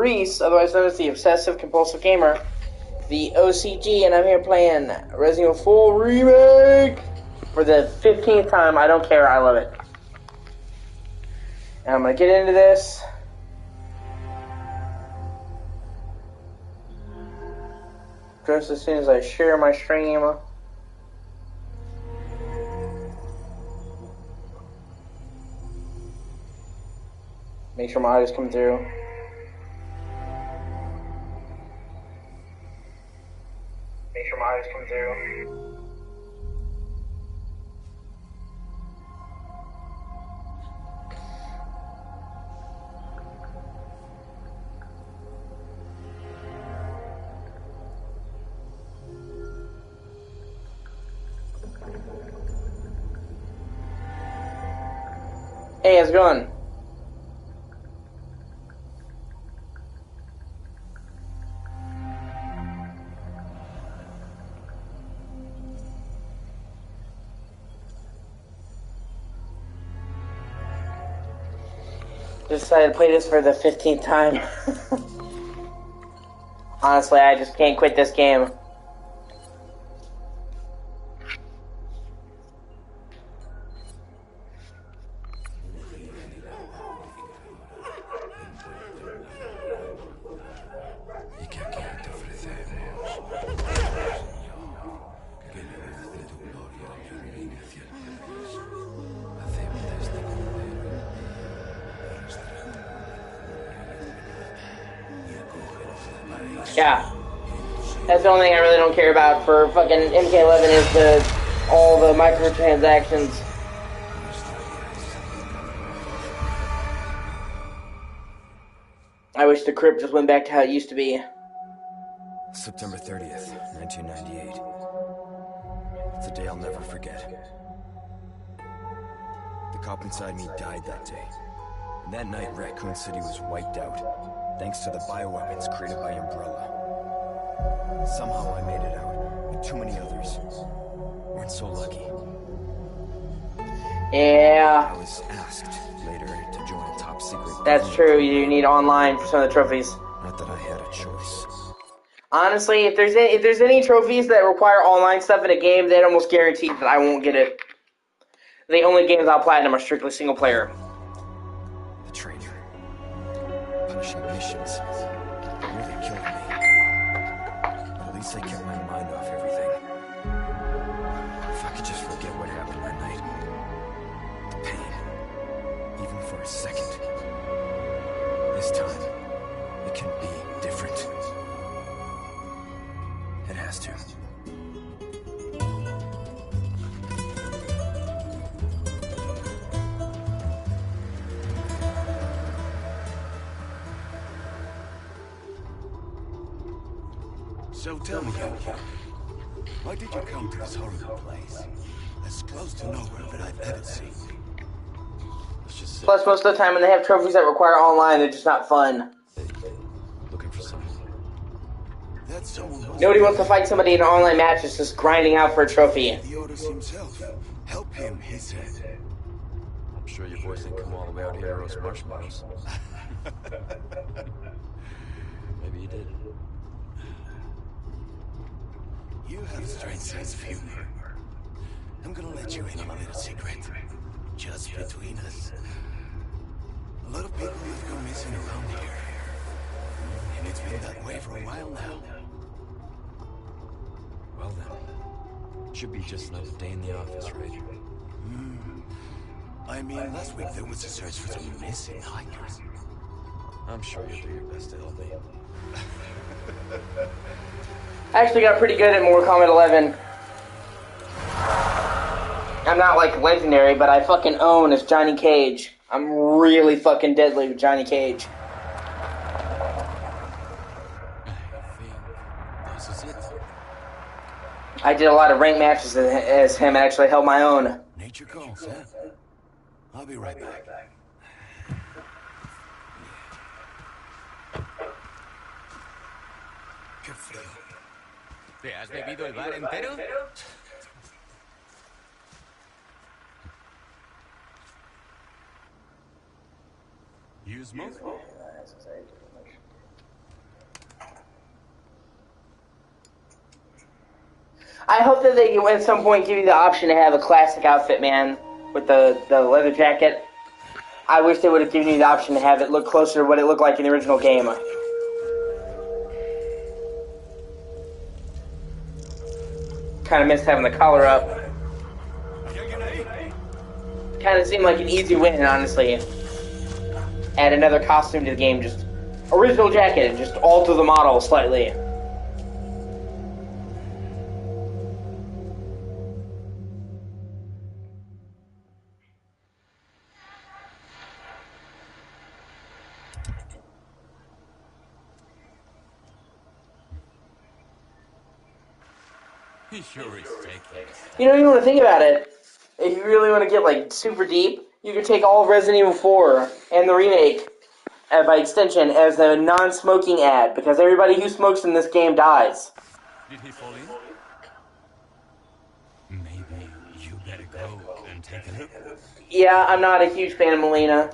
Reese, otherwise known as the Obsessive Compulsive Gamer, the O.C.G, and I'm here playing Resident Evil 4 Remake for the 15th time. I don't care, I love it. And I'm going to get into this. Just as soon as I share my stream. Make sure my audio's coming through. Make sure my audio's coming through. Hey, how's it going? Decided to play this for the 15th time. Honestly, I just can't quit this game. Yeah, that's the only thing I really don't care about for fucking MK11 is all the microtransactions. I wish the crypt just went back to how it used to be. September 30th, 1998. It's a day I'll never forget. The cop inside me died that day. And that night, Raccoon City was wiped out, thanks to the bioweapons created by Umbrella. Somehow I made it out, but too many others weren't so lucky. Yeah. I was asked later to join a top secret. That's true, you need online for some of the trophies. Not that I had a choice. Honestly, if there's any trophies that require online stuff in a game, they'd almost guarantee that I won't get it. The only games I'll platinum are strictly single player. The trainer. Punishing missions. Really killed me. But at least I kept my mind off everything. If I could just forget what happened that night. The pain. Even for a second. This time, it can be different. It has to. So tell me, why did you come to this horrible place? As close to nowhere that I've ever seen. Plus, most of the time when they have trophies that require online, they're just not fun. Looking for someone. That's someone. Nobody wants to fight somebody in an online match that's just grinding out for a trophy. The orders himself. Help him, he said. I'm sure your boys didn't come all the way out here to roast marshmallows. Maybe you did. You have a strange sense of humor. I'm gonna let you in on a little secret. Just between us. A lot of people have gone missing around here. And it's been that way for a while now. Well then, should be just another day in the office, right? I mean, last week there was a search for some missing hikers. I'm sure you'll do your best to help me. I actually got pretty good at Mortal Kombat 11. I'm not like legendary, but I fucking own as Johnny Cage. I'm really fucking deadly with Johnny Cage. I think this is it. I did a lot of ranked matches as him and actually held my own. Nature calls, huh? I'll be right back. Qué frío. ¿Te has bebido el bar entero? You smoke? I hope that they at some point give you the option to have a classic outfit, man, with the leather jacket. I wish they would have given you the option to have it look closer to what it looked like in the original game. Kind of missed having the collar up. Kind of seemed like an easy win, honestly. Add another costume to the game, just original jacket, and just alter the model slightly. He sure is taking. You know, you want to think about it. If you really want to get, like, super deep, you could take all of Resident Evil 4 and the remake, by extension, as a non-smoking ad, because everybody who smokes in this game dies. Did he fall in? Maybe you better go and take a look. Yeah, I'm not a huge fan of Melina.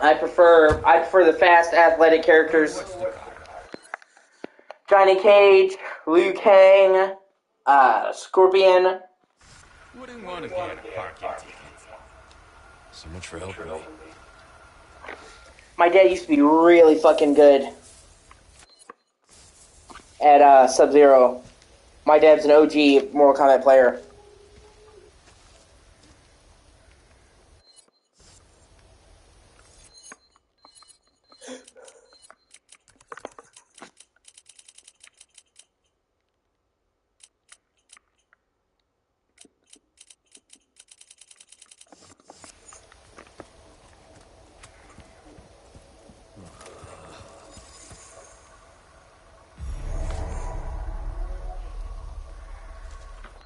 I prefer the fast, athletic characters. Johnny Cage, Liu Kang, Scorpion. Wouldn't want to get a parking ticket. So much for helping me. My dad used to be really fucking good at Sub-Zero. My dad's an OG Mortal Kombat player.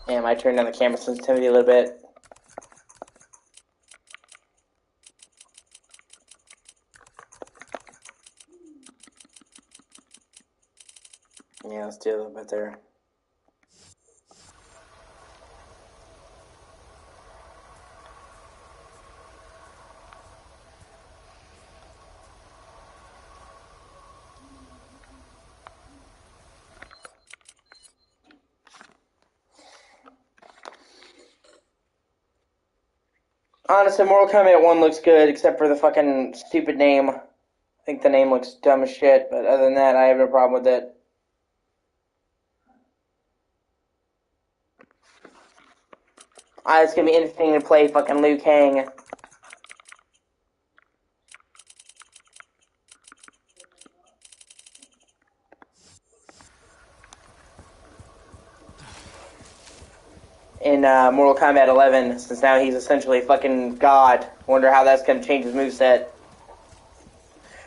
Damn, I turned down the camera sensitivity a little bit. Yeah, let's do a little bit there. Honestly, Mortal Kombat 1 looks good, except for the fucking stupid name. I think the name looks dumb as shit, but other than that, I have no problem with it. It's gonna be interesting to play fucking Liu Kang. In Mortal Kombat 11, since now he's essentially a fucking god. Wonder how that's gonna change his moveset.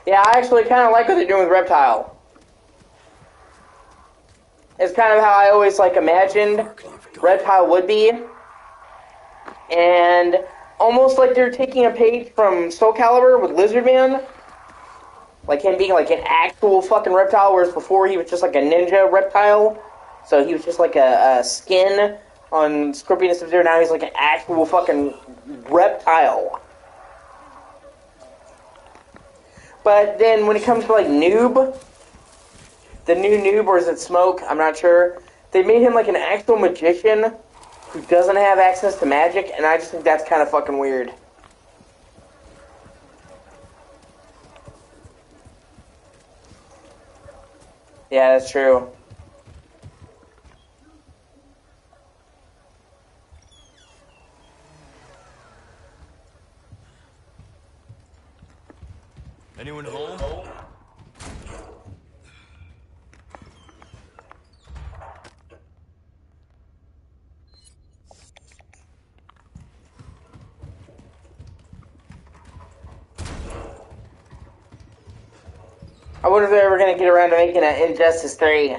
Yeah, I actually kind of like what they're doing with Reptile. It's kind of how I always like imagined Reptile would be, and almost like they're taking a page from Soul Calibur with Lizardman, like him being like an actual fucking reptile, whereas before he was just like a ninja reptile. So he was just like a skin on Scorpion and Sub-Zero. Now he's like an actual fucking reptile. But then when it comes to like Noob, the new Noob, or is it Smoke? I'm not sure. They made him like an actual magician who doesn't have access to magic, and I just think that's kind of fucking weird. Yeah, that's true. Anyone home? I wonder if they're ever going to get around to making an Injustice 3.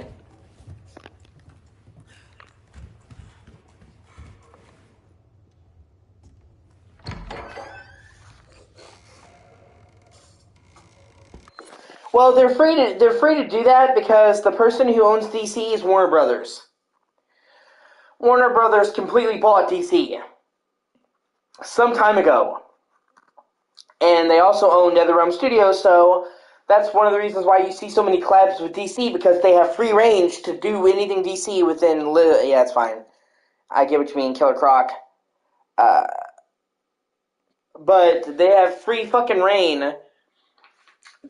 Well, they're free to do that because the person who owns DC is Warner Brothers. Warner Brothers completely bought DC some time ago. And they also own NetherRealm Studios, so That's one of the reasons why you see so many collabs with DC, because they have free range to do anything DC within... Yeah, it's fine. I get what you mean, Killer Croc. But they have free fucking reign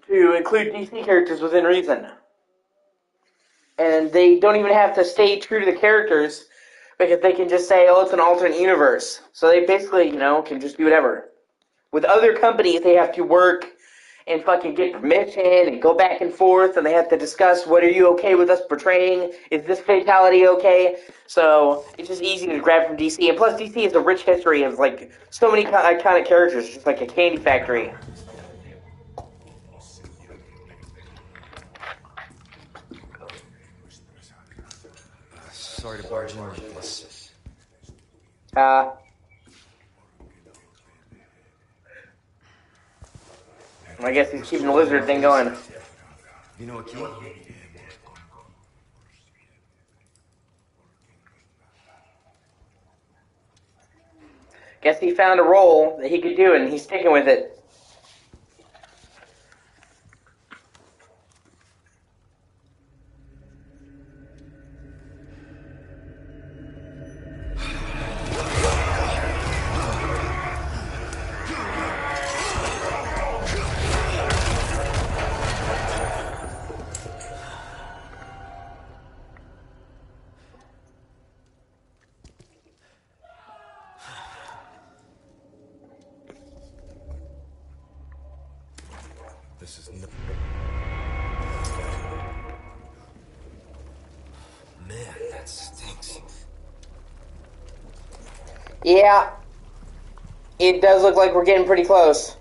to include DC characters within reason. And they don't even have to stay true to the characters, because they can just say, oh, it's an alternate universe. So they basically, can just do whatever. With other companies, they have to work and fucking get permission and go back and forth, and they have to discuss, what are you okay with us portraying? Is this fatality okay? So it's just easy to grab from DC. And plus, DC has a rich history of, like, so many iconic characters, just like a candy factory. Sorry to barge in with this. I guess he's keeping the lizard thing going. You know a key? Guess he found a role that he could do, and he's sticking with it. This is no... Man, that stinks. Yeah. It does look like we're getting pretty close.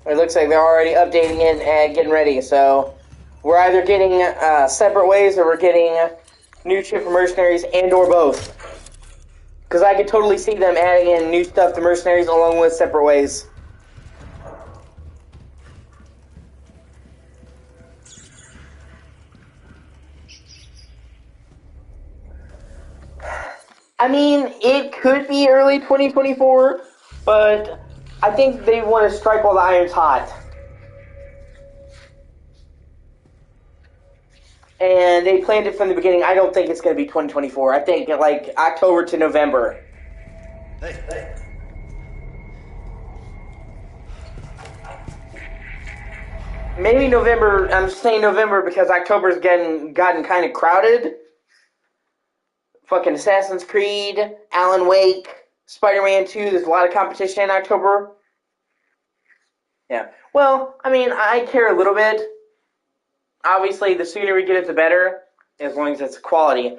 It looks like they're already updating it and getting ready, so we're either getting separate ways or we're getting new ship for mercenaries, and or both. Because I could totally see them adding in new stuff to mercenaries along with separate ways. I mean, it could be early 2024, but I think they want to strike while the iron's hot. And they planned it from the beginning. I don't think it's going to be 2024. I think like October to November. Hey. Maybe November. I'm saying November because October's gotten kind of crowded. Fucking Assassin's Creed, Alan Wake, Spider-Man 2. There's a lot of competition in October. Yeah. Well, I mean, I care a little bit. Obviously, the sooner we get it, the better, as long as it's quality.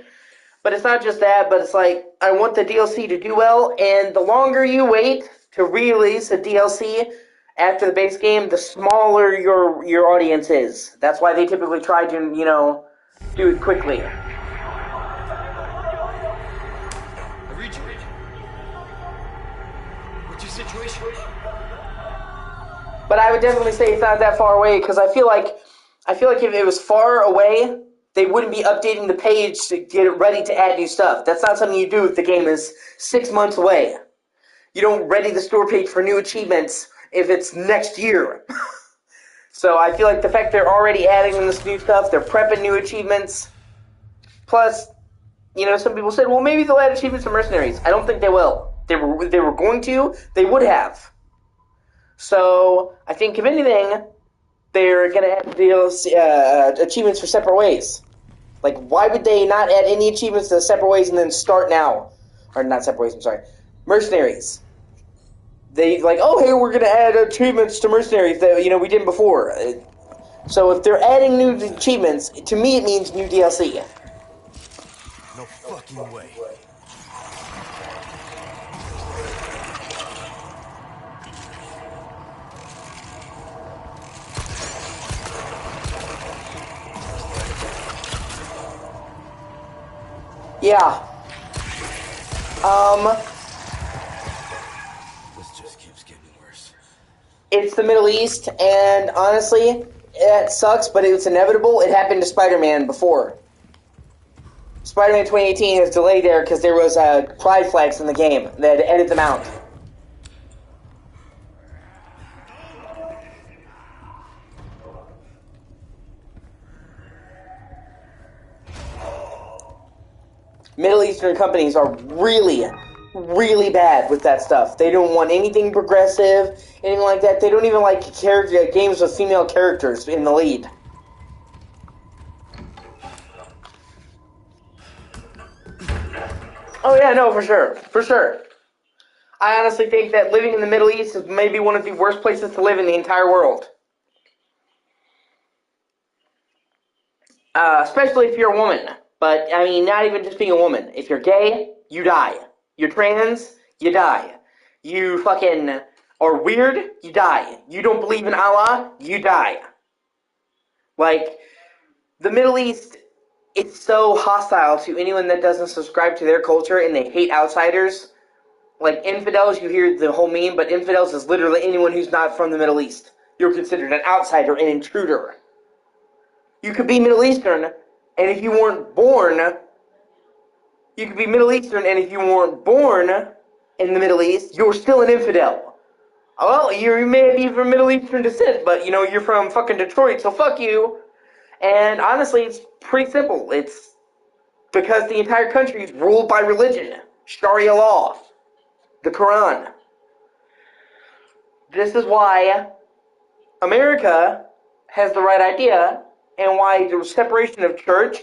But it's not just that, but it's like, I want the DLC to do well, and the longer you wait to release a DLC after the base game, the smaller your audience is. That's why they typically try to, do it quickly. I read you. What's your situation? But I would definitely say it's not that far away, because I feel like if it was far away, they wouldn't be updating the page to get it ready to add new stuff. That's not something you do if the game is 6 months away. You don't ready the store page for new achievements if it's next year. So I feel like the fact they're already adding this new stuff, they're prepping new achievements. Plus, some people said, well, maybe they'll add achievements for mercenaries. I don't think they will. They were going to. They would have. So I think, if anything, they're going to add DLC, achievements for separate ways. Like, why would they not add any achievements to the separate ways and then start now? Or not separate ways, I'm sorry. Mercenaries. They, oh, hey, we're going to add achievements to mercenaries that, we didn't before. So if they're adding new achievements, to me it means new DLC. No fucking way. Yeah. This just keeps getting worse. It's the Middle East, and honestly, it sucks, but it's inevitable. It happened to Spider-Man before. Spider-Man 2018 is delayed there because there was pride flags in the game. They had to edit them out. Middle Eastern companies are really, really bad with that stuff. They don't want anything progressive, anything like that. They don't even like games with female characters in the lead. Oh yeah, no, for sure. I honestly think that living in the Middle East is maybe one of the worst places to live in the entire world. Especially if you're a woman. But, I mean, not even just being a woman. If you're gay, you die. You're trans, you die. You fucking are weird, you die. You don't believe in Allah, you die. Like, the Middle East, it's so hostile to anyone that doesn't subscribe to their culture, and they hate outsiders. Like, infidels, you hear the whole meme, but infidels is literally anyone who's not from the Middle East. You're considered an outsider, an intruder. You could be Middle Eastern, and if you weren't born, you could be Middle Eastern, and if you weren't born in the Middle East, you're still an infidel. Well, you may be from Middle Eastern descent, but, you're from fucking Detroit, so fuck you. And honestly, it's pretty simple. It's because the entire country is ruled by religion. Sharia law. The Quran. This is why America has the right idea, and why the separation of church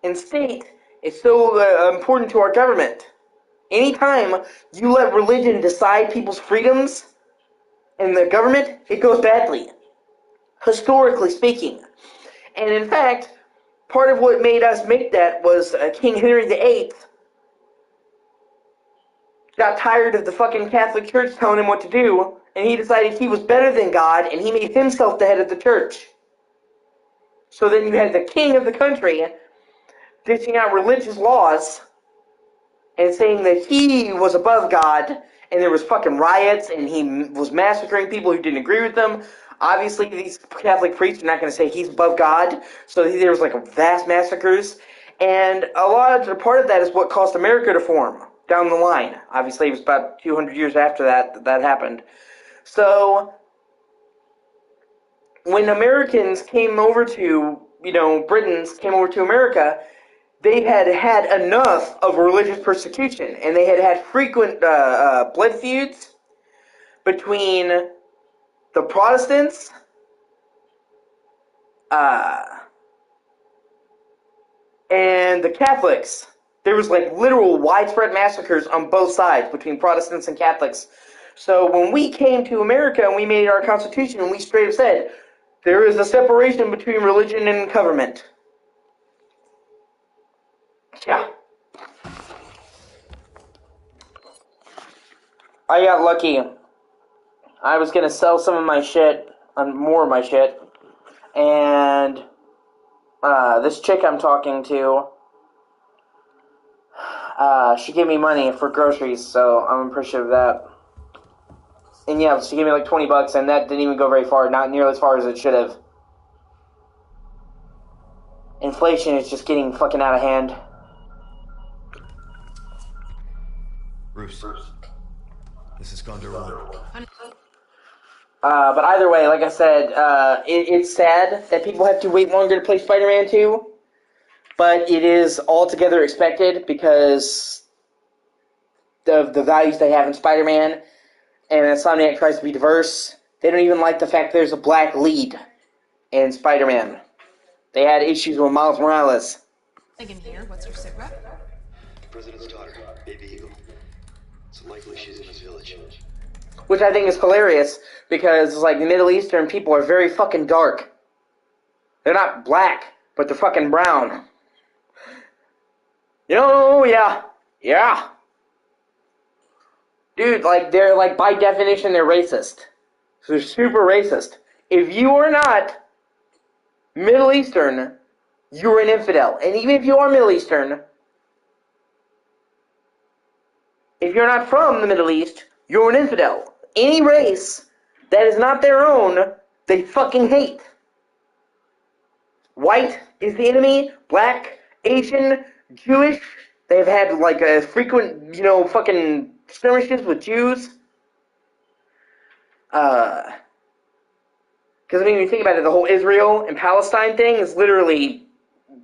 and state is so important to our government. Anytime you let religion decide people's freedoms in the government, it goes badly, historically speaking. And in fact, part of what made us make that was King Henry VIII got tired of the fucking Catholic Church telling him what to do, and he decided he was better than God, and he made himself the head of the church. So then you had the king of the country dishing out religious laws and saying that he was above God, and there was fucking riots, and he was massacring people who didn't agree with them. Obviously, these Catholic priests are not going to say he's above God, so there was like vast massacres, and a part of that is what caused America to form down the line. Obviously, it was about 200 years after that happened. So when Americans came over to, Britons came over to America, they had had enough of religious persecution, and they had had frequent blood feuds between the Protestants and the Catholics. There was like literal widespread massacres on both sides between Protestants and Catholics. So when we came to America and we made our Constitution, we straight up said, there is a separation between religion and government. Yeah. I got lucky. I was going to sell some of my shit, more of my shit, and this chick I'm talking to, she gave me money for groceries, so I'm appreciative of that. And yeah, she gave me like $20, and that didn't even go very far, not nearly as far as it should have. Inflation is just getting fucking out of hand. Bruce, this has gone to one. But either way, like I said, it's sad that people have to wait longer to play Spider-Man 2, but it is altogether expected because of the values they have in Spider-Man, and Insomniac tries to be diverse. They don't even like the fact there's a black lead in Spider-Man. They had issues with Miles Morales. Megan here. What's your sit rep? The president's daughter, Baby Eagle. It's likely she's in this village. Which I think is hilarious, because like the Middle Eastern people are very fucking dark. They're not black, but they're fucking brown. Yeah. Dude, like, they're, like, by definition, they're racist. So they're super racist. If you are not Middle Eastern, you're an infidel. And even if you are Middle Eastern, if you're not from the Middle East, you're an infidel. Any race that is not their own, they fucking hate. White is the enemy, black, Asian, Jewish. They've had, like, a frequent, fucking skirmishes with Jews. Because, I mean, when you think about it, the whole Israel and Palestine thing is literally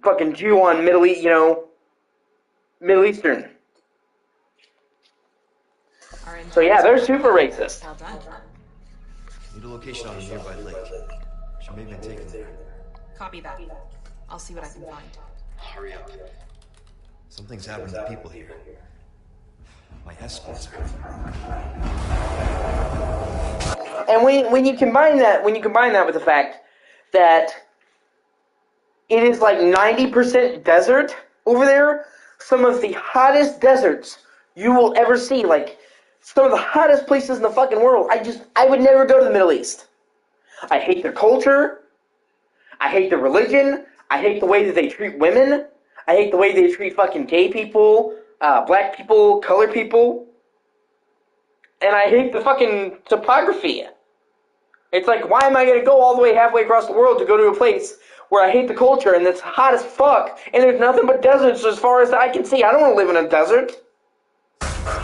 fucking Jew on Middle East, Middle Eastern. Our So yeah, they're intelligence- super racist. Well done. Need a location on a nearby lake. She may have been taken there. Copy that. I'll see what I can find. Hurry up. Something's happened to people here. My escorts are... And when you combine that with the fact that it is like 90% desert over there, some of the hottest deserts you will ever see, like some of the hottest places in the fucking world. I would never go to the Middle East. I hate their culture. I hate their religion. I hate the way that they treat women. I hate the way they treat fucking gay people, black people, colored people. And I hate the fucking topography. It's like, why am I going to go all the way halfway across the world to go to a place where I hate the culture and it's hot as fuck and there's nothing but deserts as far as I can see? I don't want to live in a desert. Gotta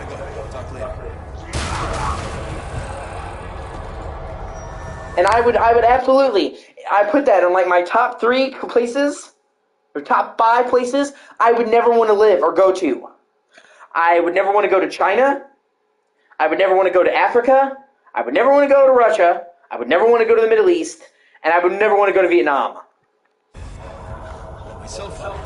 go. Talk later. And I would absolutely, I put that in like my top 3 places, or top 5 places I would never want to live or go to. I would never want to go to China. I would never want to go to Africa. I would never want to go to Russia. I would never want to go to the Middle East. And I would never want to go to Vietnam. My cell phone.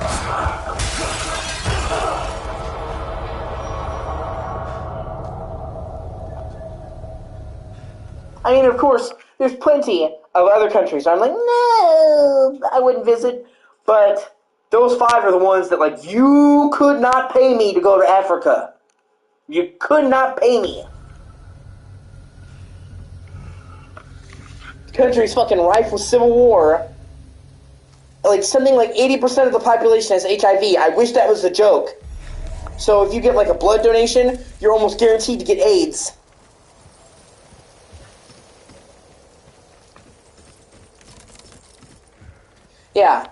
I mean, of course, there's plenty of other countries. I'm like, no, I wouldn't visit. But those 5 are the ones that, like, you could not pay me to go to Africa. You could not pay me. The country's fucking rife with civil war. Like, something like 80% of the population has HIV. I wish that was a joke. So if you get, like, a blood donation, you're almost guaranteed to get AIDS. Yeah.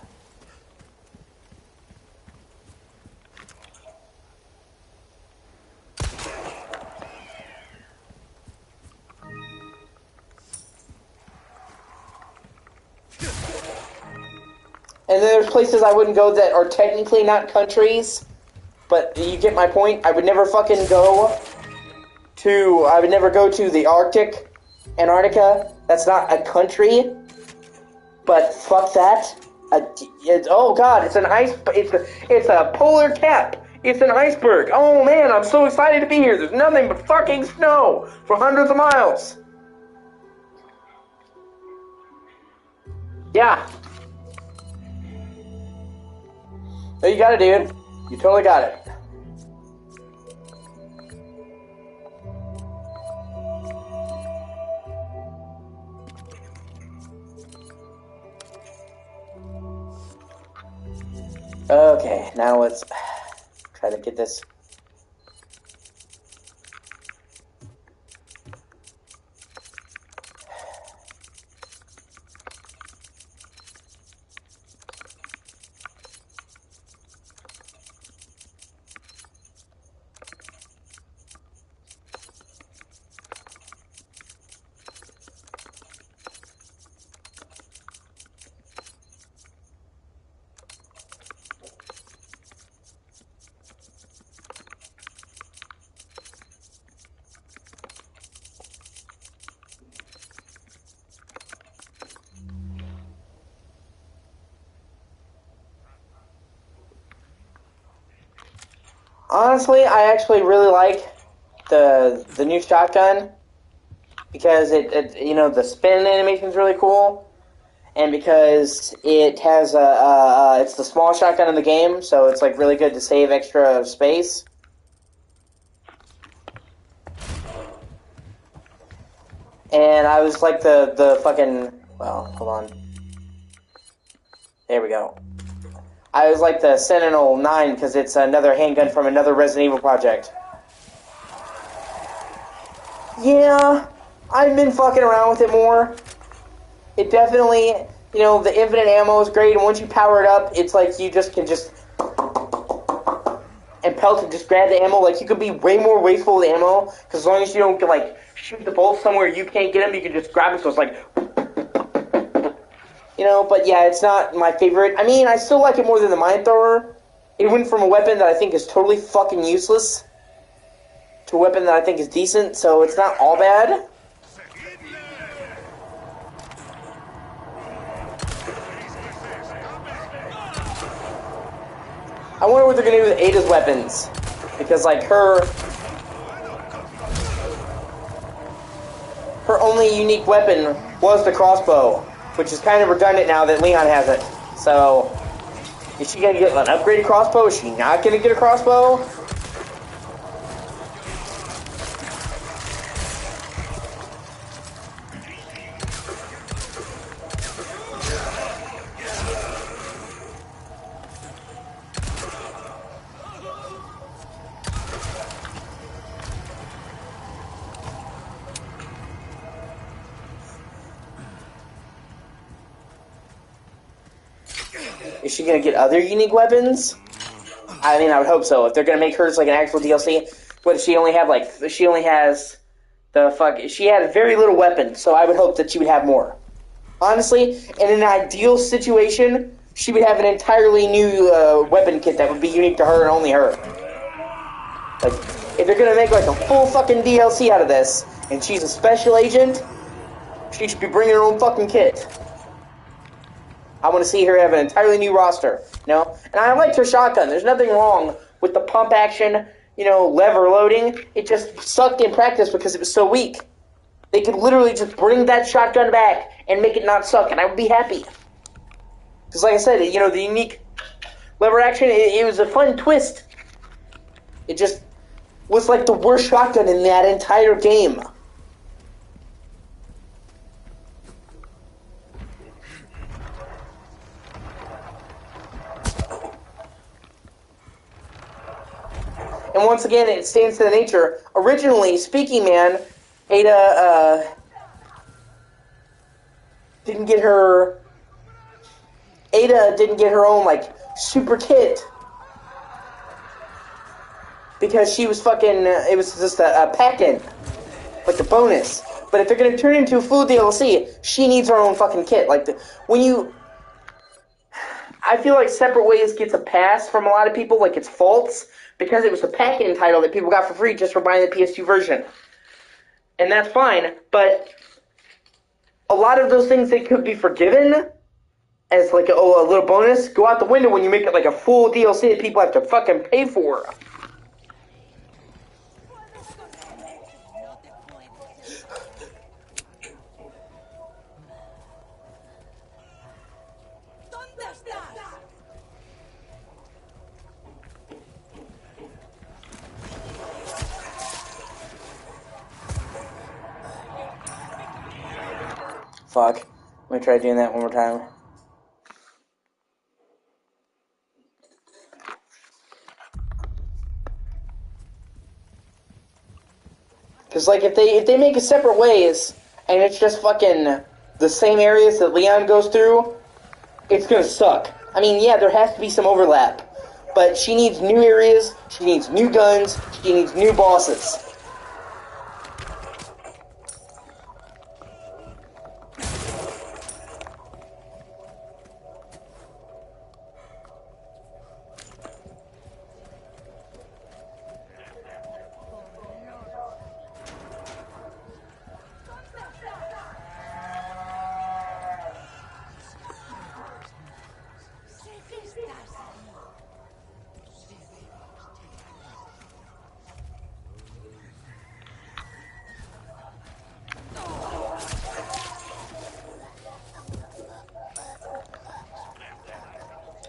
And then there's places I wouldn't go that are technically not countries, but you get my point. I would never fucking go to, I would never go to the Arctic, Antarctica. That's not a country, but fuck that. Oh god, it's an ice, it's a polar cap. It's an iceberg. Oh man, I'm so excited to be here. There's nothing but fucking snow for hundreds of miles. Yeah. No, you got it, dude. You totally got it. Okay, now let's try to get this. Honestly, I actually really like the new shotgun because it you know, the spin animation is really cool, and because it has it's the small shotgun in the game, so it's like really good to save extra space. And I was like the fucking, well, hold on. There we go. I was like the Sentinel 9 because it's another handgun from another Resident Evil project. Yeah, I've been fucking around with it more. It definitely, you know, the infinite ammo is great, and once you power it up, it's like you just can just and pelt and just grab the ammo. Like, you could be way more wasteful with ammo, because as long as you don't, like, shoot the bolt somewhere you can't get them, you can just grab it, so it's like... You know, but yeah, it's not my favorite. I mean, I still like it more than the mine thrower. It went from a weapon that I think is totally fucking useless to a weapon that I think is decent, so it's not all bad. I wonder what they're gonna do with Ada's weapons. Because, like, her only unique weapon was the crossbow, which is kind of redundant now that Leon has it. So, is she gonna get an upgraded crossbow? Is she not gonna get a crossbow? Is she gonna get other unique weapons? I mean, I would hope so. If they're gonna make hers like an actual DLC, what does she only have? Like, she only has the fuck. She had very little weapons, so I would hope that she would have more. Honestly, in an ideal situation, she would have an entirely new weapon kit that would be unique to her and only her. Like, if they're gonna make like a full fucking DLC out of this, and she's a special agent, she should be bringing her own fucking kit. I want to see her have an entirely new roster, you know? And I liked her shotgun. There's nothing wrong with the pump action, you know, lever loading. It just sucked in practice because it was so weak. They could literally just bring that shotgun back and make it not suck, and I would be happy. Because like I said, you know, the unique lever action, it was a fun twist. It just was like the worst shotgun in that entire game. And once again, it stands to the nature. Originally, Speaking Man, Ada didn't get her own, like, super kit. Because she was fucking, it was just a pack-in. Like a bonus. But if they're going to turn it into a full DLC, she needs her own fucking kit. Like, I feel like Separate Ways gets a pass from a lot of people, like it's false, because it was a pack-in title that people got for free just for buying the PS2 version. And that's fine, but a lot of those things that could be forgiven as like a little bonus go out the window when you make it like a full DLC that people have to fucking pay for. Fuck. Let me try doing that one more time. Because, like, if they make it Separate Ways, and it's just fucking the same areas that Leon goes through, it's gonna suck. I mean, yeah, there has to be some overlap. But she needs new areas, she needs new guns, she needs new bosses.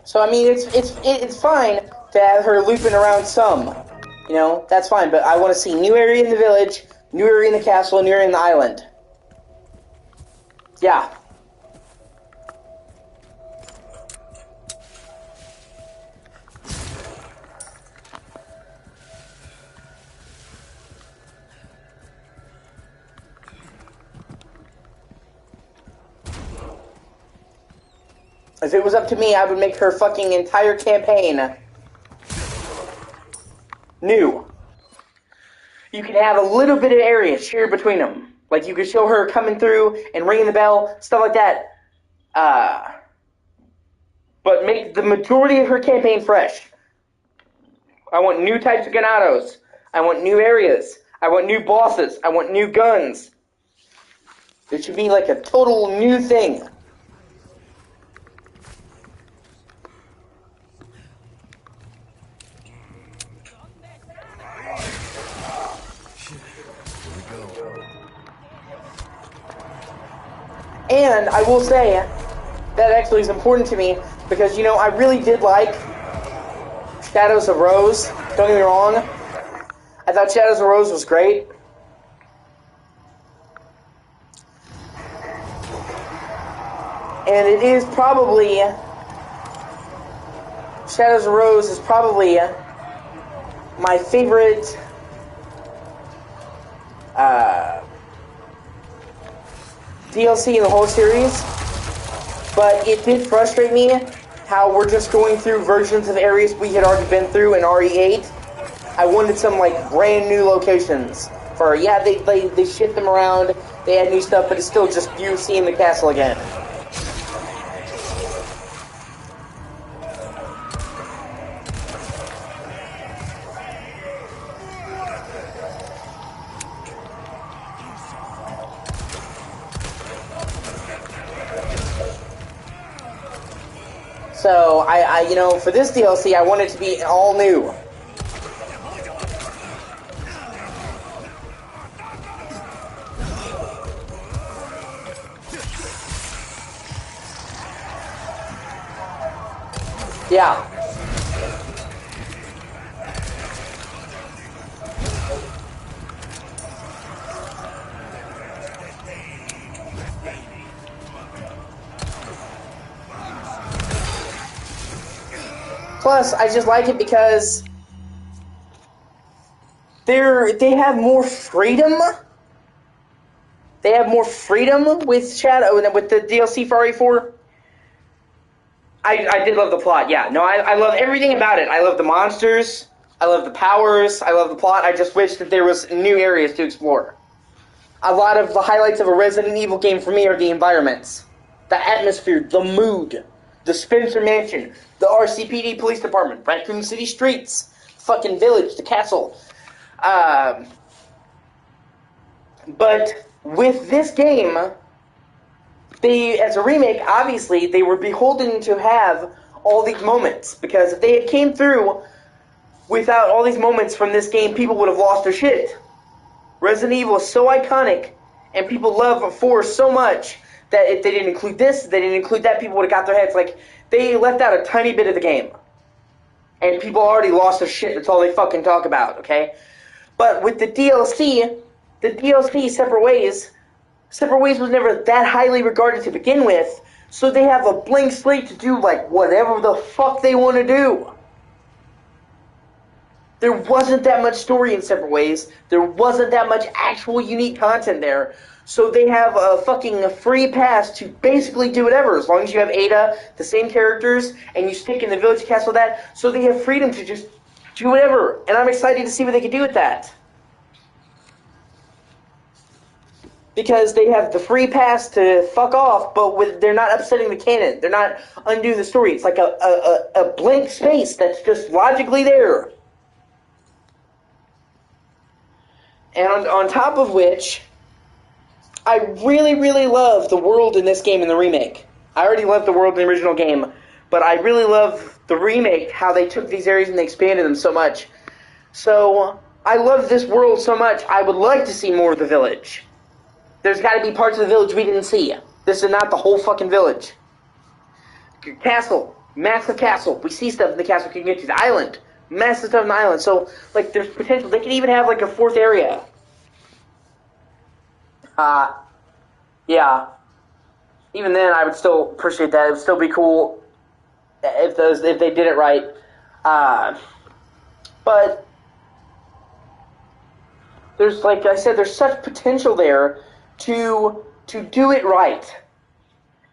So I mean, it's fine to have her looping around some, you know, that's fine. But I want to see new area in the village, new area in the castle, new area in the island. Yeah. If it was up to me, I would make her fucking entire campaign new. You can have a little bit of area shared between them. Like, you could show her coming through and ringing the bell, stuff like that. But make the majority of her campaign fresh. I want new types of ganados. I want new areas. I want new bosses. I want new guns. It should be like a total new thing. And I will say that actually is important to me because, you know, I really did like Shadows of Rose. Don't get me wrong. I thought Shadows of Rose was great. And it is probably... Shadows of Rose is probably my favorite DLC in the whole series. But it did frustrate me how we're just going through versions of areas we had already been through in RE8. I wanted some, like, brand new locations. For, yeah, they shift them around, they add new stuff, but it's still just you seeing the castle again. So, I you know, for this DLC, I want it to be all new. Yeah. Plus, I just like it because they have more freedom. They have more freedom with Shadow with the DLC for RE4. I did love the plot, yeah. No, I love everything about it. I love the monsters. I love the powers. I love the plot. I just wish that there was new areas to explore. A lot of the highlights of a Resident Evil game for me are the environments, the atmosphere, the mood, the Spencer Mansion, the RCPD Police Department, Raccoon City streets, fucking village, the castle. But with this game, they, as a remake, obviously, they were beholden to have all these moments. Because if they had came through without all these moments from this game, people would have lost their shit. Resident Evil is so iconic, and people love 4 so much, that if they didn't include this, they didn't include that, people would have got their heads. Like, they left out a tiny bit of the game. And people already lost their shit. That's all they fucking talk about, okay? But with the DLC, Separate Ways was never that highly regarded to begin with, so they have a blank slate to do, like, whatever the fuck they want to do. There wasn't that much story in Separate Ways. There wasn't that much actual unique content there. So they have a fucking free pass to basically do whatever, as long as you have Ada, the same characters, and you stick in the village castle with that. So they have freedom to just do whatever. And I'm excited to see what they can do with that. Because they have the free pass to fuck off, but they're not upsetting the canon. They're not undoing the story. It's like a blank space that's just logically there. And on top of which, I really, really love the world in this game in the remake. I already loved the world in the original game, but I really love the remake, how they took these areas and they expanded them so much. So, I love this world so much, I would like to see more of the village. There's got to be parts of the village we didn't see. This is not the whole fucking village. Castle. Massive castle. We see stuff in the castle we can get to. The island. Massive stuff in the island. So, like, there's potential. They could even have, like, a 4th area. Yeah. Even then, I would still appreciate that. It would still be cool if they did it right. But there's, like I said, there's such potential there to do it right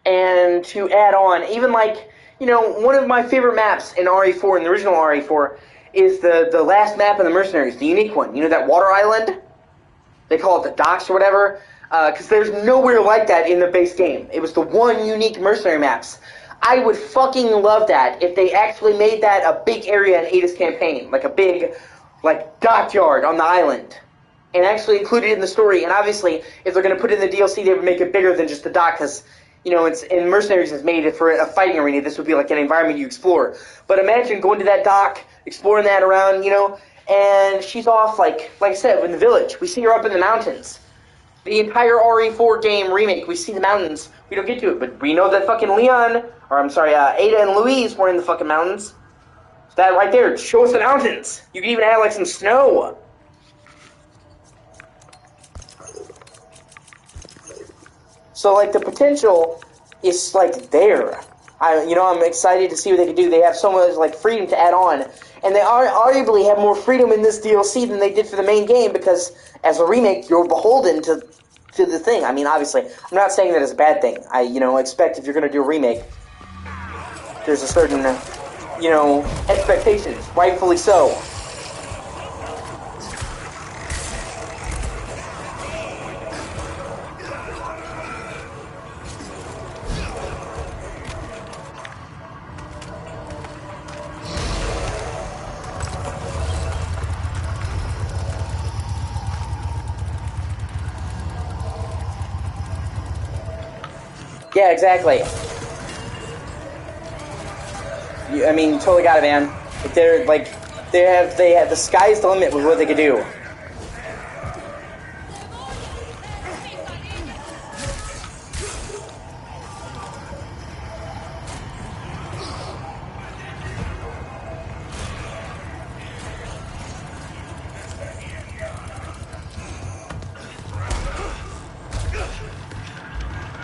and to add on. Even, like, you know, one of my favorite maps in RE4, in the original RE4, is the last map in the Mercenaries, the unique one. You know, that water island? They call it the docks or whatever. Because there's nowhere like that in the base game. It was the one unique mercenary maps. I would fucking love that if they actually made that a big area in Ada's campaign, like a big, like, dockyard on the island, and actually include it in the story. And obviously, if they're going to put it in the DLC, they would make it bigger than just the dock, because, you know, it's in Mercenaries is made for a fighting arena. This would be like an environment you explore. But imagine going to that dock, exploring that around, you know, and she's off, like I said, in the village. We see her up in the mountains. The entire RE4 game remake, we see the mountains. We don't get to it, but we know that fucking Ada and Louise were in the fucking mountains. So that right there, show us the mountains. You can even add, like, some snow. So, like, the potential is, like, there. I'm excited to see what they can do. They have so much, like, freedom to add on. And they arguably have more freedom in this DLC than they did for the main game, because as a remake, you're beholden to the thing. I mean, obviously, I'm not saying that it's a bad thing. I expect if you're going to do a remake, there's a certain, expectations, rightfully so. Yeah, exactly. I mean, totally got it, man. They have the sky's the limit with what they could do.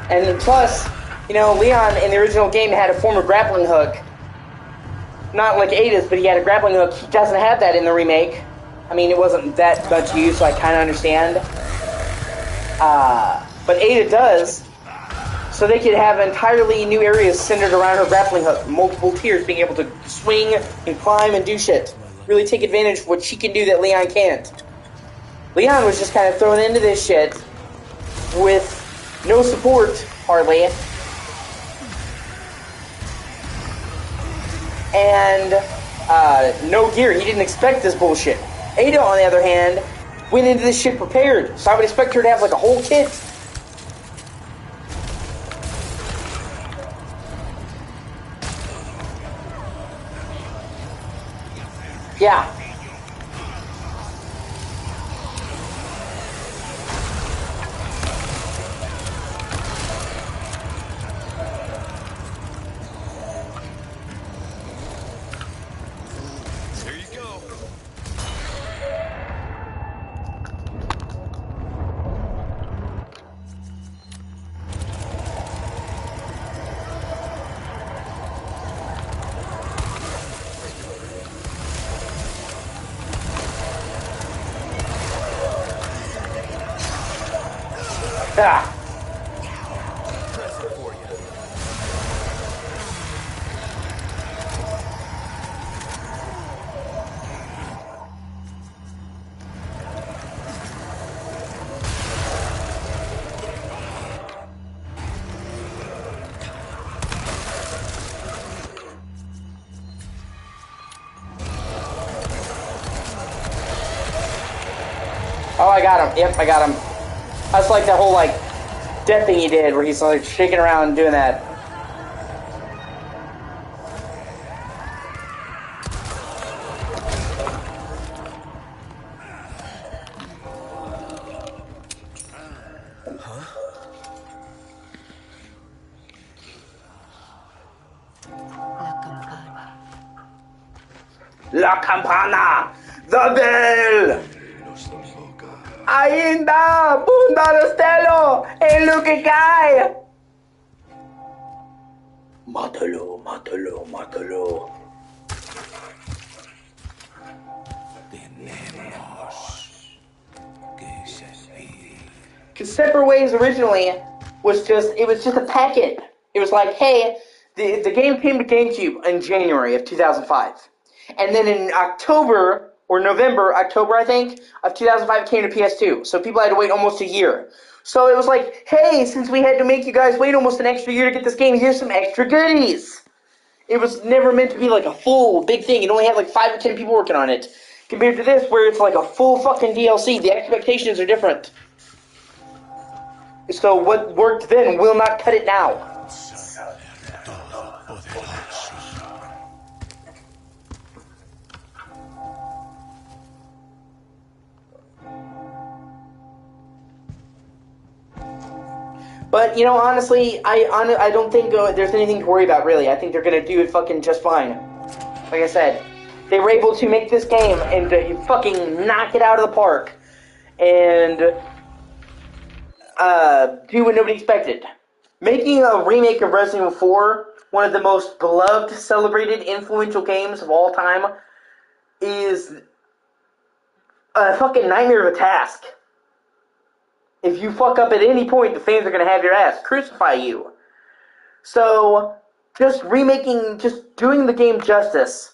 And plus, Leon in the original game had a former grappling hook. Not like Ada's, but he had a grappling hook. He doesn't have that in the remake. I mean, it wasn't that much used, so I kind of understand. But Ada does, so they could have entirely new areas centered around her grappling hook. Multiple tiers, being able to swing and climb and do shit. Really take advantage of what she can do that Leon can't. Leon was just kind of thrown into this shit with no support, hardly. And no gear. He didn't expect this bullshit. Ada, on the other hand, went into this shit prepared. So I would expect her to have like a whole kit. Yeah. Ah. Present for you. Oh, I got him. Yep, I got him. That's like that whole, like, death thing he did, where he's, like, shaking around and doing that. La campana! The bell! Ainda! Punta lo stelo! E lo que cae! Mátalo, mátalo, mátalo. Because Separate Ways originally was just a packet. It was like, hey, the game came to GameCube in January of 2005. And then in October, I think, of 2005 it came to PS2. So people had to wait almost a year. So it was like, hey, since we had to make you guys wait almost an extra year to get this game, here's some extra goodies. It was never meant to be like a full big thing. It only had like 5 or 10 people working on it. Compared to this, where it's like a full fucking DLC, the expectations are different. So what worked then will not cut it now. But, you know, honestly, I don't think there's anything to worry about, really. I think they're going to do it fucking just fine. Like I said, they were able to make this game and fucking knock it out of the park. And do what nobody expected. Making a remake of Resident Evil 4, one of the most beloved, celebrated, influential games of all time, is a fucking nightmare of a task. If you fuck up at any point, the fans are going to have your ass, crucify you. So, just doing the game justice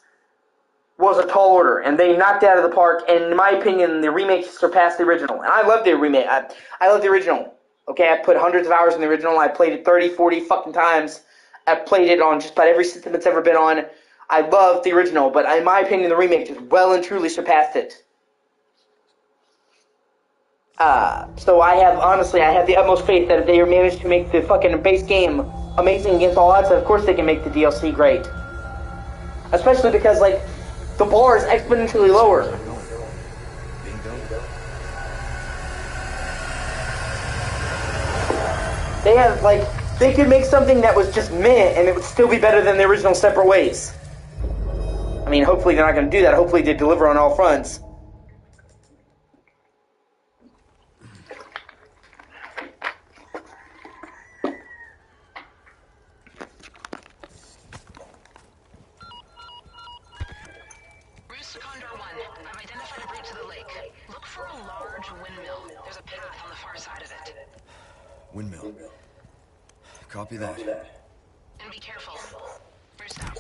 was a tall order, and they knocked it out of the park, and in my opinion, the remake surpassed the original. And I love the remake. I love the original. Okay, I put hundreds of hours in the original. I played it 30, 40 fucking times. I've played it on just about every system it's ever been on. I love the original, but in my opinion, the remake just well and truly surpassed it. So I have the utmost faith that if they manage to make the fucking base game amazing against all odds, of course they can make the DLC great. Especially because, like, the bar is exponentially lower. They could make something that was just meh, and it would still be better than the original Separate Ways. I mean, hopefully they're not going to do that. Hopefully they deliver on all fronts. Windmill. Copy that. And be careful. First out.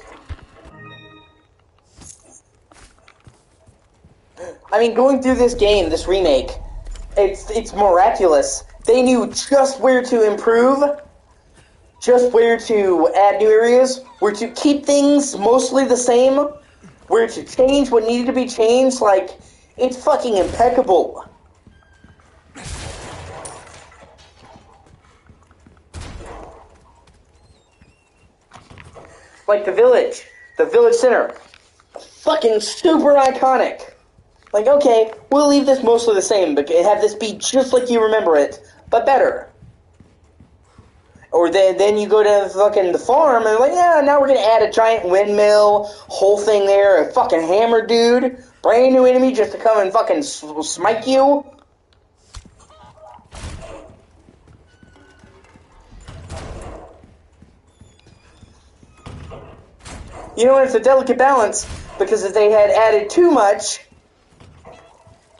I mean, going through this game, this remake, it's miraculous. They knew just where to improve, just where to add new areas, where to keep things mostly the same, where to change what needed to be changed. Like, it's fucking impeccable. Like the village center, fucking super iconic. Like, okay, we'll leave this mostly the same, but have this be just like you remember it, but better. Or then you go to fucking the farm, and like, yeah, now we're gonna add a giant windmill, whole thing there, a fucking hammer dude, brand new enemy just to come and fucking smite you. You know, it's a delicate balance, because if they had added too much,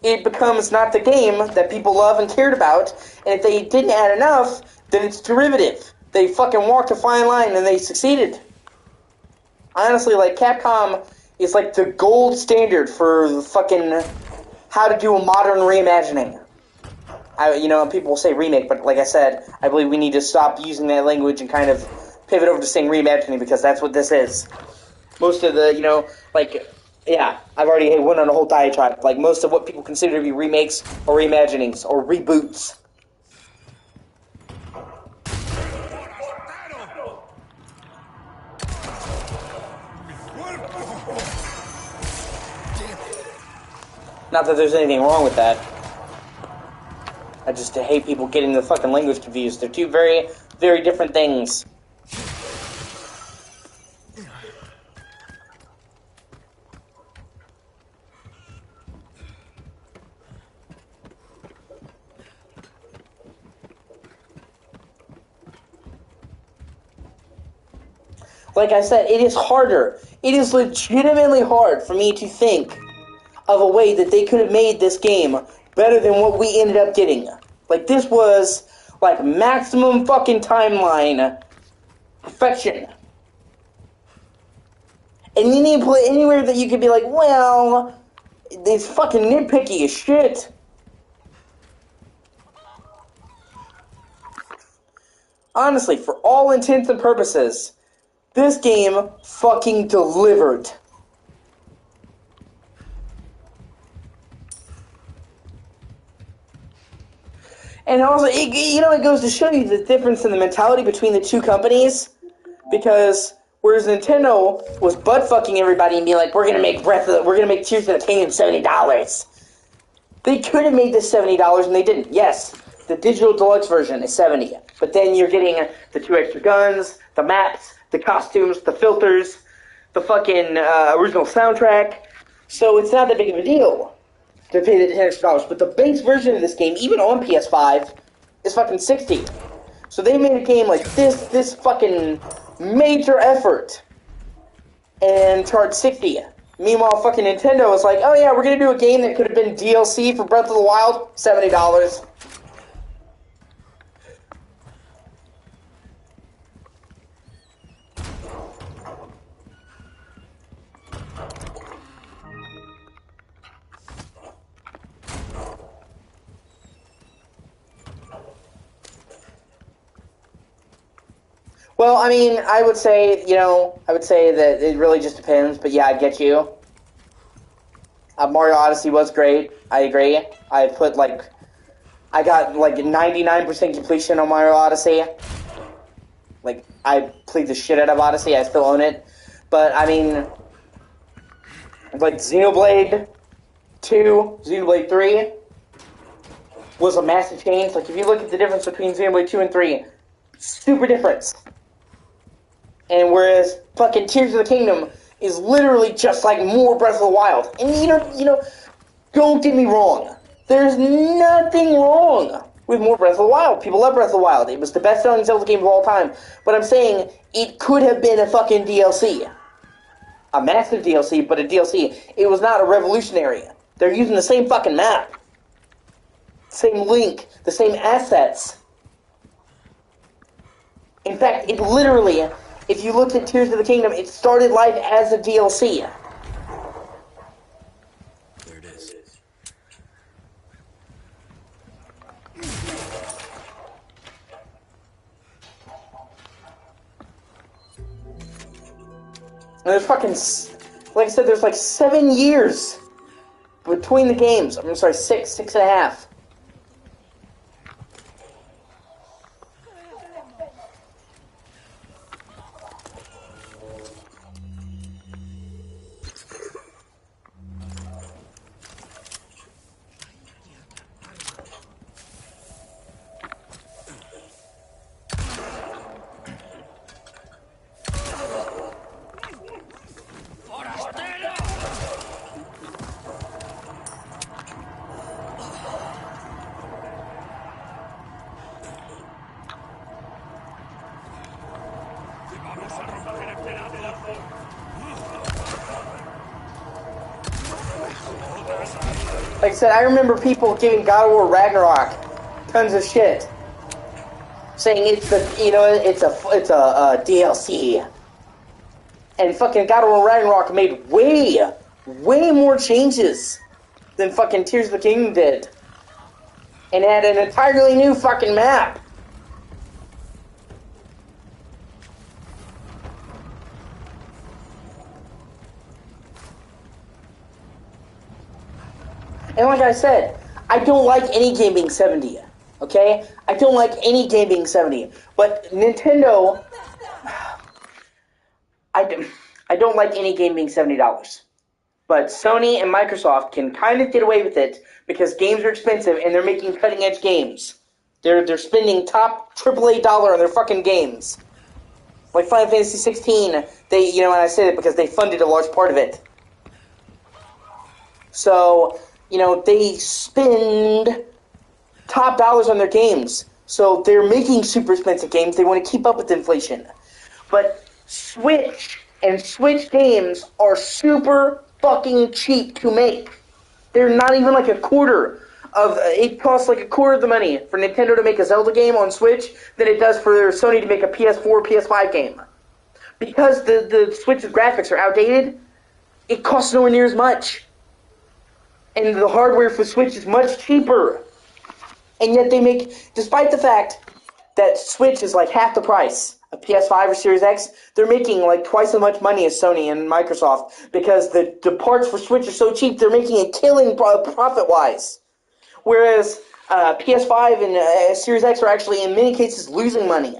it becomes not the game that people love and cared about, and if they didn't add enough, then it's derivative. They fucking walked a fine line and they succeeded. Honestly, like, Capcom is like the gold standard for fucking how to do a modern reimagining. People will say remake, but like I said, I believe we need to stop using that language and kind of pivot over to saying reimagining, because that's what this is. Most of the, I've already went on a whole diatribe. Like, most of what people consider to be remakes or reimaginings or reboots. Not that there's anything wrong with that. I just hate people getting the fucking language confused. They're two very, very different things. Like I said, it is harder. It is legitimately hard for me to think of a way that they could have made this game better than what we ended up getting. Like, this was, like, maximum fucking timeline perfection. And you need to play anywhere that you could be like, well, it's fucking nitpicky as shit. honestly, for all intents and purposes, this game fucking delivered. And also, it goes to show you the difference in the mentality between the two companies. Because whereas Nintendo was butt fucking everybody and being like, we're gonna make Tears of the Kingdom $70. They could have made this $70 and they didn't. Yes, the digital deluxe version is $70, but then you're getting the 2 extra guns, the maps, the costumes, the filters, the fucking original soundtrack. So it's not that big of a deal to pay the $10 extra. But the base version of this game, even on PS5, is fucking $60. So they made a game like this fucking major effort, and charged $60. Meanwhile, fucking Nintendo was like, oh yeah, we're gonna do a game that could have been DLC for Breath of the Wild, $70. Well, I mean, I would say that it really just depends, but yeah, I get you. Mario Odyssey was great. I agree. I got 99% completion on Mario Odyssey. Like, I played the shit out of Odyssey. I still own it. But, I mean, like, Xenoblade 2, Xenoblade 3 was a massive change. Like, if you look at the difference between Xenoblade 2 and 3, super difference. And whereas fucking Tears of the Kingdom is literally just like more Breath of the Wild. And don't get me wrong. There's nothing wrong with more Breath of the Wild. People love Breath of the Wild. It was the best-selling Zelda game of all time. But I'm saying it could have been a fucking DLC. A massive DLC, but a DLC. It was not a revolutionary. They're using the same fucking map. Same link. The same assets. In fact, it literally... If you looked at Tears of the Kingdom, it started life as a DLC. There it is. And there's fucking, like I said, there's like 7 years between the games. I'm sorry, six and a half. Like I said, I remember people giving God of War Ragnarok tons of shit, saying it's a DLC, and fucking God of War Ragnarok made way more changes than fucking Tears of the Kingdom did, and had an entirely new fucking map. And like I said, I don't like any game being 70, okay? I don't like any game being 70. But Nintendo, I don't like any game being $70. But Sony and Microsoft can kind of get away with it because games are expensive and they're making cutting-edge games. They're spending top AAA dollar on their fucking games. Like Final Fantasy 16, and I say that because they funded a large part of it. So... they spend top dollars on their games. So they're making super expensive games. They want to keep up with inflation. But Switch and Switch games are super fucking cheap to make. They're not even like a quarter of... It costs like a quarter of the money for Nintendo to make a Zelda game on Switch than it does for Sony to make a PS4, PS5 game. Because the Switch's graphics are outdated, it costs nowhere near as much. And the hardware for Switch is much cheaper. And yet they make, despite the fact that Switch is like half the price of PS5 or Series X. They're making like twice as much money as Sony and Microsoft because the parts for Switch are so cheap. They're making a killing profit-wise. Whereas PS5 and Series X are actually, in many cases, losing money.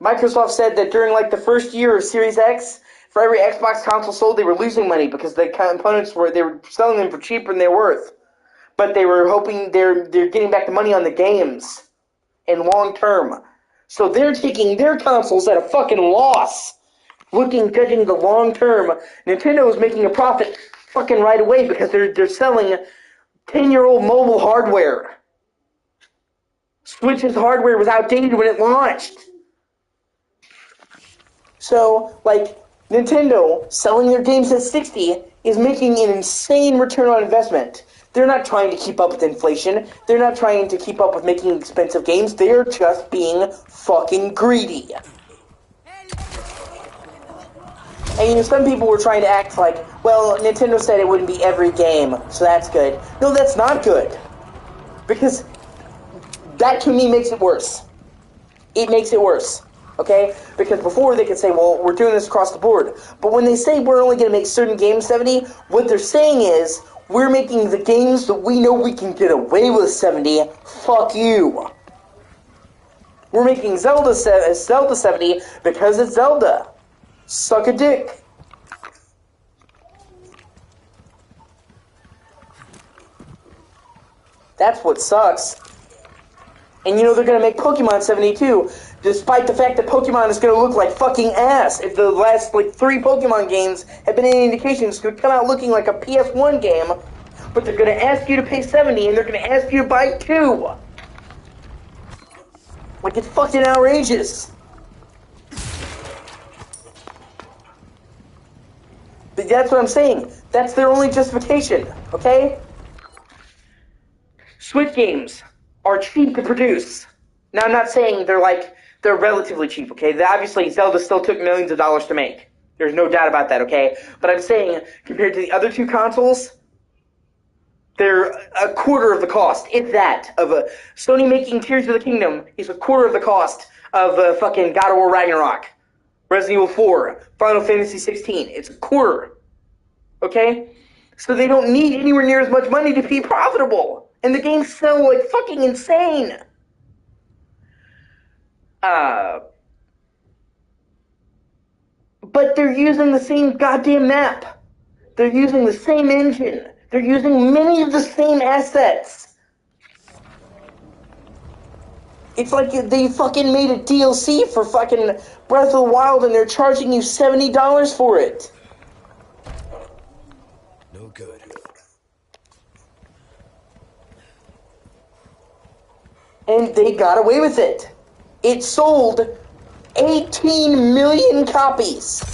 Microsoft said that during like the first year of Series X, for every Xbox console sold, they were losing money because the components they were selling them for cheaper than they're worth. But they were hoping they're getting back the money on the games in long term. So they're taking their consoles at a fucking loss. Judging the long term, Nintendo is making a profit fucking right away because they're selling 10-year-old mobile hardware. Switch's hardware was outdated when it launched. So, like, Nintendo selling their games at $60 is making an insane return on investment. They're not trying to keep up with inflation. They're not trying to keep up with making expensive games. They're just being fucking greedy. And some people were trying to act like, well, Nintendo said it wouldn't be every game, so that's good. No, that's not good. Because that, to me, makes it worse. It makes it worse. Okay? Because before they could say, well, we're doing this across the board. But when they say we're only going to make certain games 70, what they're saying is, we're making the games that we know we can get away with 70. Fuck you. We're making Zelda 70 because it's Zelda. Suck a dick. That's what sucks. And they're going to make Pokemon 72, despite the fact that Pokemon is going to look like fucking ass. If the last, 3 Pokemon games have been any indication, it's going to come out looking like a PS1 game, but they're going to ask you to pay 70, and they're going to ask you to buy 2. Like, it's fucking outrageous. But that's what I'm saying. That's their only justification, okay? Switch games are cheap to produce. Now, I'm not saying they're relatively cheap, okay? Obviously, Zelda still took millions of dollars to make. There's no doubt about that, okay? But I'm saying, compared to the other 2 consoles, they're a quarter of the cost. It's that. Sony making Tears of the Kingdom is a quarter of the cost of fucking God of War Ragnarok, Resident Evil 4, Final Fantasy 16. It's a quarter, okay? So they don't need anywhere near as much money to be profitable. And the games sell like fucking insane. But they're using the same goddamn map. They're using the same engine. They're using many of the same assets. It's like they fucking made a DLC for fucking Breath of the Wild and they're charging you $70 for it. No good. And they got away with it. It sold 18 million copies.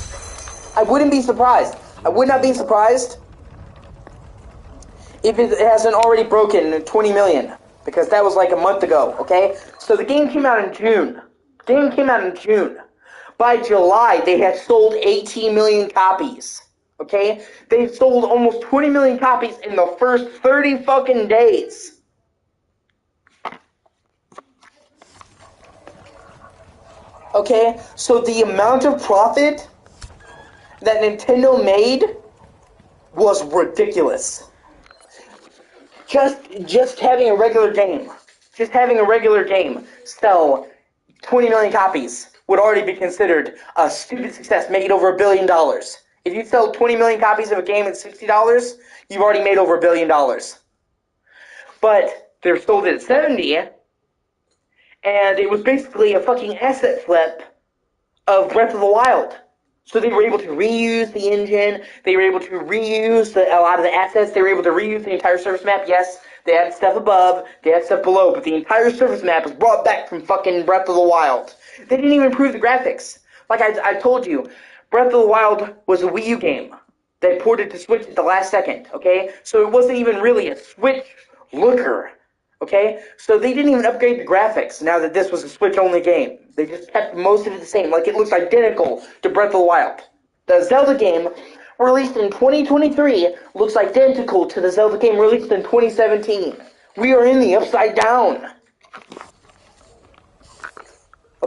I wouldn't be surprised. I would not be surprised if it hasn't already broken 20 million. Because that was like a month ago, okay? So the game came out in June. By July, they had sold 18 million copies. Okay? They sold almost 20 million copies in the first 30 fucking days. Okay, so the amount of profit that Nintendo made was ridiculous. Just having a regular game sell 20 million copies would already be considered a stupid success, making over $1 billion. If you sell 20 million copies of a game at $60, you've already made over $1 billion. But they're sold at 70. And it was basically a fucking asset flip of Breath of the Wild. So they were able to reuse the engine. They were able to reuse a lot of the assets. They were able to reuse the entire surface map. Yes, they had stuff above, they had stuff below, but the entire surface map was brought back from fucking Breath of the Wild. They didn't even improve the graphics. Like I told you, Breath of the Wild was a Wii U game. They ported to Switch at the last second, okay? So it wasn't even really a Switch looker. Okay, so they didn't even upgrade the graphics now that this was a Switch-only game. They just kept most of it the same. Like, it looks identical to Breath of the Wild. The Zelda game, released in 2023, looks identical to the Zelda game released in 2017. We are in the upside down.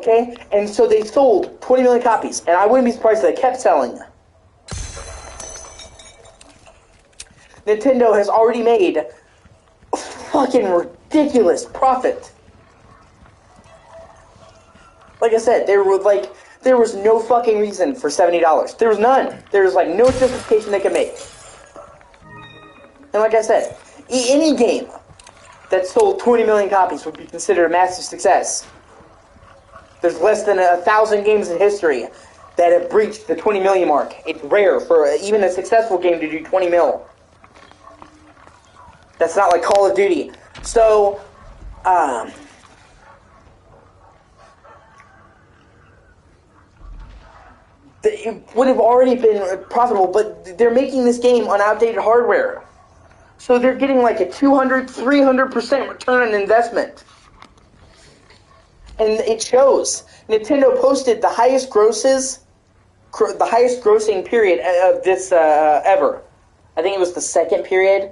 Okay? And so they sold 20 million copies, and I wouldn't be surprised if they kept selling. Nintendo has already made a fucking ridiculous profit. Like I said, there was no fucking reason for $70. There was none. There was like no justification they could make. And like I said, any game that sold 20 million copies would be considered a massive success. There's less than 1,000 games in history that have breached the 20 million mark. It's rare for even a successful game to do 20 mil. That's not like Call of Duty. So, it would have already been profitable, but they're making this game on outdated hardware. So they're getting like a 200, 300% return on investment. And it shows. Nintendo posted the highest grossing period of this ever. I think it was the second period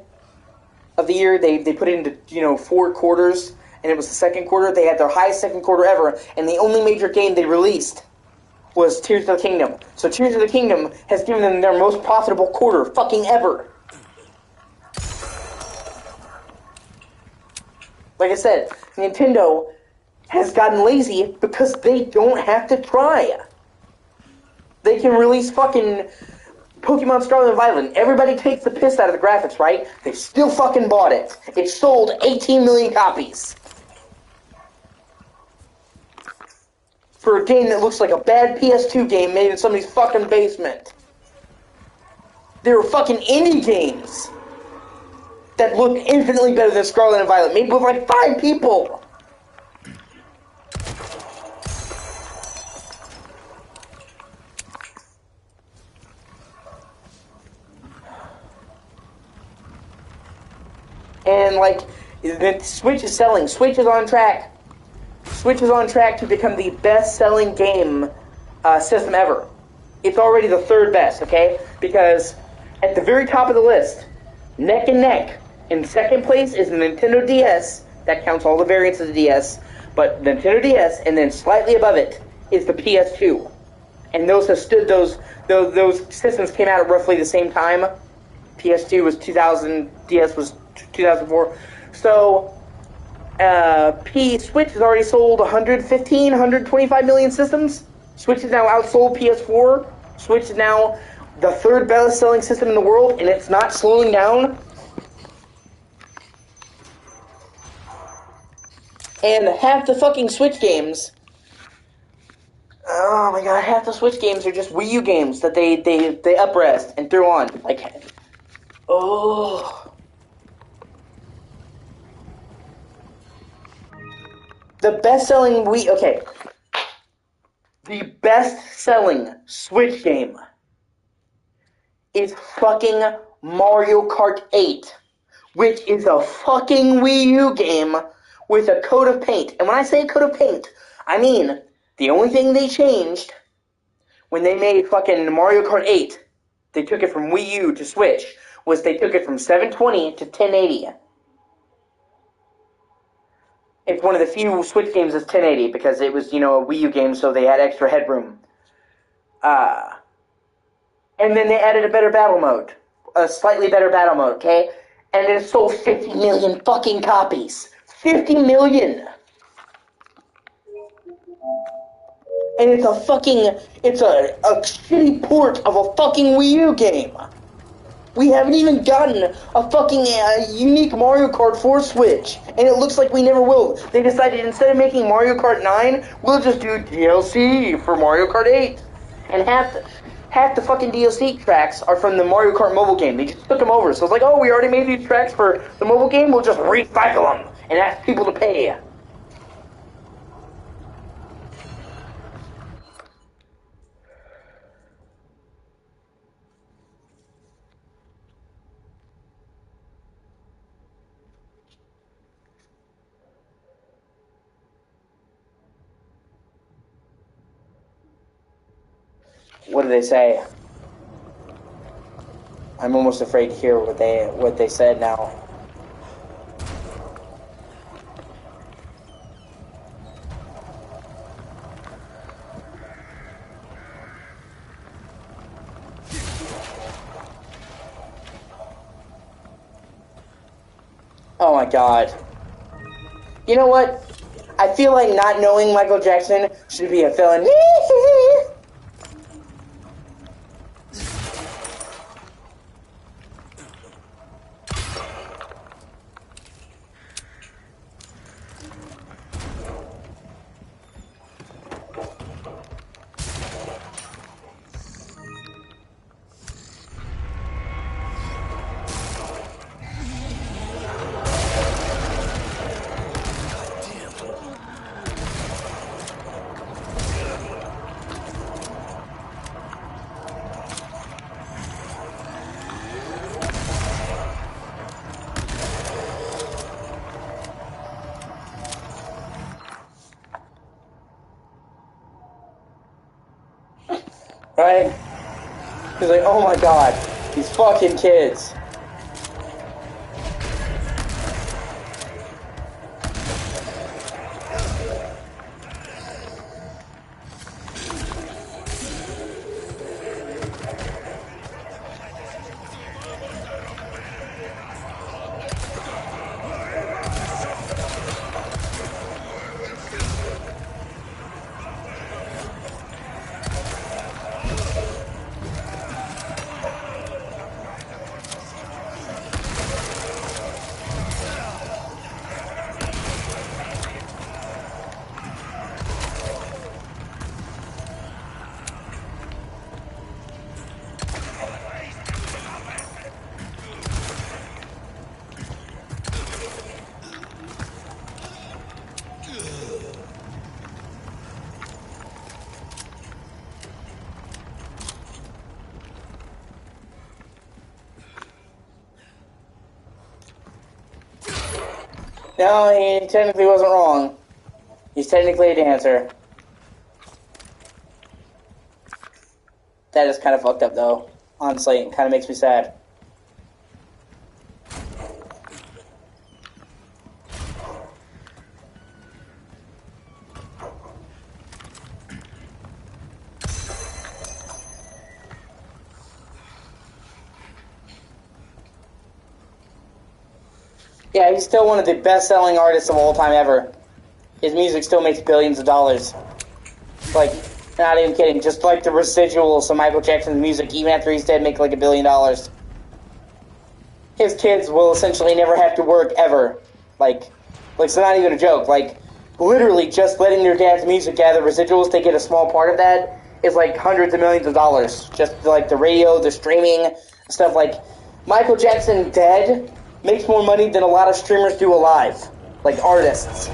of the year. They put it into 4 quarters, and it was the second quarter. They had their highest second quarter ever, and the only major game they released was Tears of the Kingdom. So Tears of the Kingdom has given them their most profitable quarter fucking ever. Like I said, Nintendo has gotten lazy because they don't have to try. They can release fucking Pokemon Scarlet and Violet. Everybody takes the piss out of the graphics, right? They still fucking bought it. It sold 18 million copies. For a game that looks like a bad PS2 game made in somebody's fucking basement. There were fucking indie games that look infinitely better than Scarlet and Violet, made with like 5 people. And like, the Switch is selling. Switch is on track. Switch is on track to become the best-selling game system ever. It's already the 3rd best, okay? Because at the very top of the list, neck and neck, in second place is the Nintendo DS. That counts all the variants of the DS. But Nintendo DS, and then slightly above it, is the PS2. And those have stood, those systems came out at roughly the same time. PS2 was 2000, DS was 2004. So, Switch has already sold 115, 125 million systems. Switch has now outsold PS4. Switch is now the 3rd best-selling system in the world, and it's not slowing down. And half the fucking Switch games, oh my god, half the Switch games are just Wii U games that they uprest and throw on. Like, oh. The best-selling the best-selling Switch game is fucking Mario Kart 8, which is a fucking Wii U game with a coat of paint. And when I say coat of paint, I mean the only thing they changed when they made fucking Mario Kart 8, they took it from Wii U to Switch, was they took it from 720 to 1080. It's one of the few Switch games that's 1080 because it was, a Wii U game, so they had extra headroom. And then they added a better battle mode. A slightly better battle mode, okay? And it sold 50 million fucking copies. 50 million! And it's a shitty port of a fucking Wii U game. We haven't even gotten a fucking unique Mario Kart for Switch. And it looks like we never will. They decided instead of making Mario Kart 9, we'll just do DLC for Mario Kart 8. And half the fucking DLC tracks are from the Mario Kart mobile game. They just took them over. So it's like, oh, we already made these tracks for the mobile game, we'll just recycle them and ask people to pay. What do they say? I'm almost afraid to hear what they said now. god. You know what? I feel like not knowing Michael Jackson should be a felony. Right? He's like, oh my god, these fucking kids. No, he technically wasn't wrong. He's technically a dancer. That is kind of fucked up, though. Honestly, it kind of makes me sad. Yeah, he's still one of the best-selling artists of all time ever. His music still makes billions of dollars. Like, not even kidding. Just like the residuals of Michael Jackson's music, even after he's dead, make like $1 billion. His kids will essentially never have to work ever. Like, it's not even a joke. Like, literally just letting their dad's music gather residuals to get a small part of that is like hundreds of millions of dollars. Just like the radio, the streaming, stuff like Michael Jackson dead makes more money than a lot of streamers do alive. Like artists.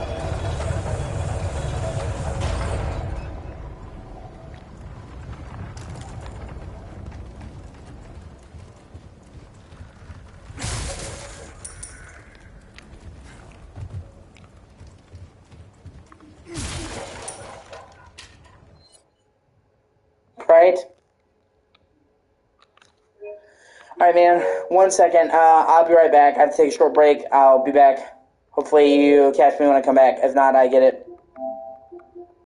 Right? Alright, man. 1 second. I'll be right back. I have to take a short break. I'll be back. Hopefully you catch me when I come back. If not, I get it.